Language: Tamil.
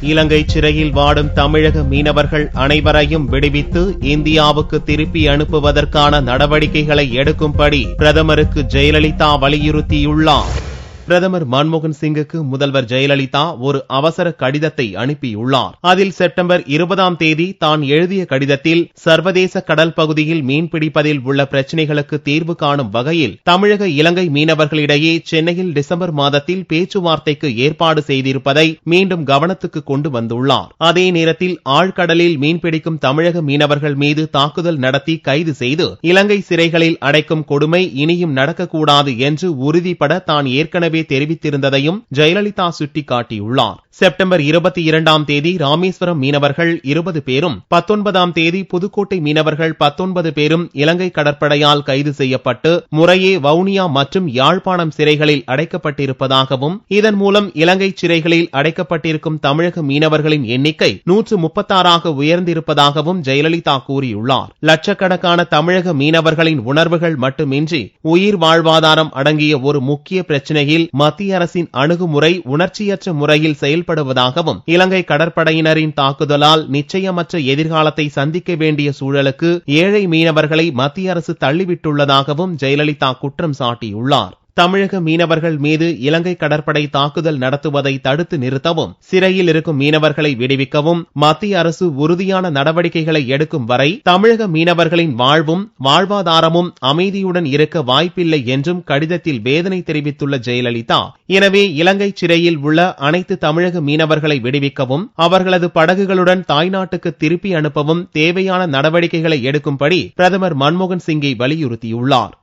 இலங்கை சிறையில் வாடும் தமிழக மீனவர்கள் அனைவரையும் விடுவித்து இந்தியாவுக்கு திருப்பி அனுப்புவதற்கான நடவடிக்கைகளை எடுக்கும்படி பிரதமருக்கு ஜெயலலிதா வலியுறுத்தியுள்ளார். பிரதமர் மன்மோகன் சிங்குக்கு முதல்வர் ஜெயலலிதா ஒரு அவசர கடிதத்தை அனுப்பியுள்ளார். அதில் செப்டம்பர் 20ஆம் தேதி தான் எழுதிய கடிதத்தில் சர்வதேச கடல் பகுதியில் மீன்பிடிப்பதில் உள்ள பிரச்சினைகளுக்கு தீர்வு காணும் வகையில் தமிழக இலங்கை மீனவர்களிடையே சென்னையில் டிசம்பர் மாதத்தில் பேச்சுவார்த்தைக்கு ஏற்பாடு செய்திருப்பதை மீண்டும் கவனத்துக்கு கொண்டு வந்துள்ளார். அதே நேரத்தில் ஆழ்கடலில் மீன்பிடிக்கும் தமிழக மீனவர்கள் மீது தாக்குதல் நடத்தி கைது செய்து இலங்கை சிறைகளில் அடைக்கும் கொடுமை இனியும் நடக்கக்கூடாது என்று உறுதிபட தான் ஏற்கனவே தெரிவித்திருந்ததையும் ஜெயலலிதா சுட்டிக்காட்டியுள்ளார். செப்டம்பர் 22ஆம் தேதி ராமேஸ்வரம் மீனவர்கள் 20 பேரும் 19ஆம் தேதி புதுக்கோட்டை மீனவர்கள் 19 பேரும் இலங்கை கடற்படையால் கைது செய்யப்பட்டு முறையே வவுனியா மற்றும் யாழ்ப்பாணம் சிறைகளில் அடைக்கப்பட்டிருப்பதாகவும் இதன் மூலம் இலங்கை சிறைகளில் அடைக்கப்பட்டிருக்கும் தமிழக மீனவர்களின் எண்ணிக்கை 136ஆக உயர்ந்திருப்பதாகவும் ஜெயலலிதா கூறியுள்ளார். லட்சக்கணக்கான தமிழக மீனவர்களின் உணர்வுகள் மட்டுமின்றி உயிர் வாழ்வாதாரம் அடங்கிய ஒரு முக்கிய பிரச்சினையில் மத்திய அரசின் அணுகுமுறை உணர்ச்சியற்ற முறையில் செயல்படுவதாகவும் இலங்கை கடற்படையினரின் தாக்குதலால் நிச்சயமற்ற எதிர்காலத்தை சந்திக்க வேண்டிய சூழலுக்கு ஏழை மீனவர்களை மத்திய அரசு தள்ளிவிட்டுள்ளதாகவும் ஜெயலலிதா குற்றம் சாட்டியுள்ளார். தமிழக மீனவர்கள் மீது இலங்கை கடற்படை தாக்குதல் நடத்துவதை தடுத்து நிறுத்தவும் சிறையில் இருக்கும் மீனவர்களை விடுவிக்கவும் மத்திய அரசு உறுதியான நடவடிக்கைகளை எடுக்கும் வரை தமிழக மீனவர்களின் வாழ்வும் வாழ்வாதாரமும் அமைதியுடன் இருக்க வாய்ப்பில்லை என்றும் கடிதத்தில் வேதனை தெரிவித்துள்ள ஜெயலலிதா, எனவே இலங்கை சிறையில் உள்ள அனைத்து தமிழக மீனவர்களை விடுவிக்கவும் அவர்களது படகுகளுடன் தாய்நாட்டுக்கு திருப்பி அனுப்பவும் தேவையான நடவடிக்கைகளை எடுக்கும்படி பிரதமர் மன்மோகன் சிங்கை வலியுறுத்தியுள்ளார்.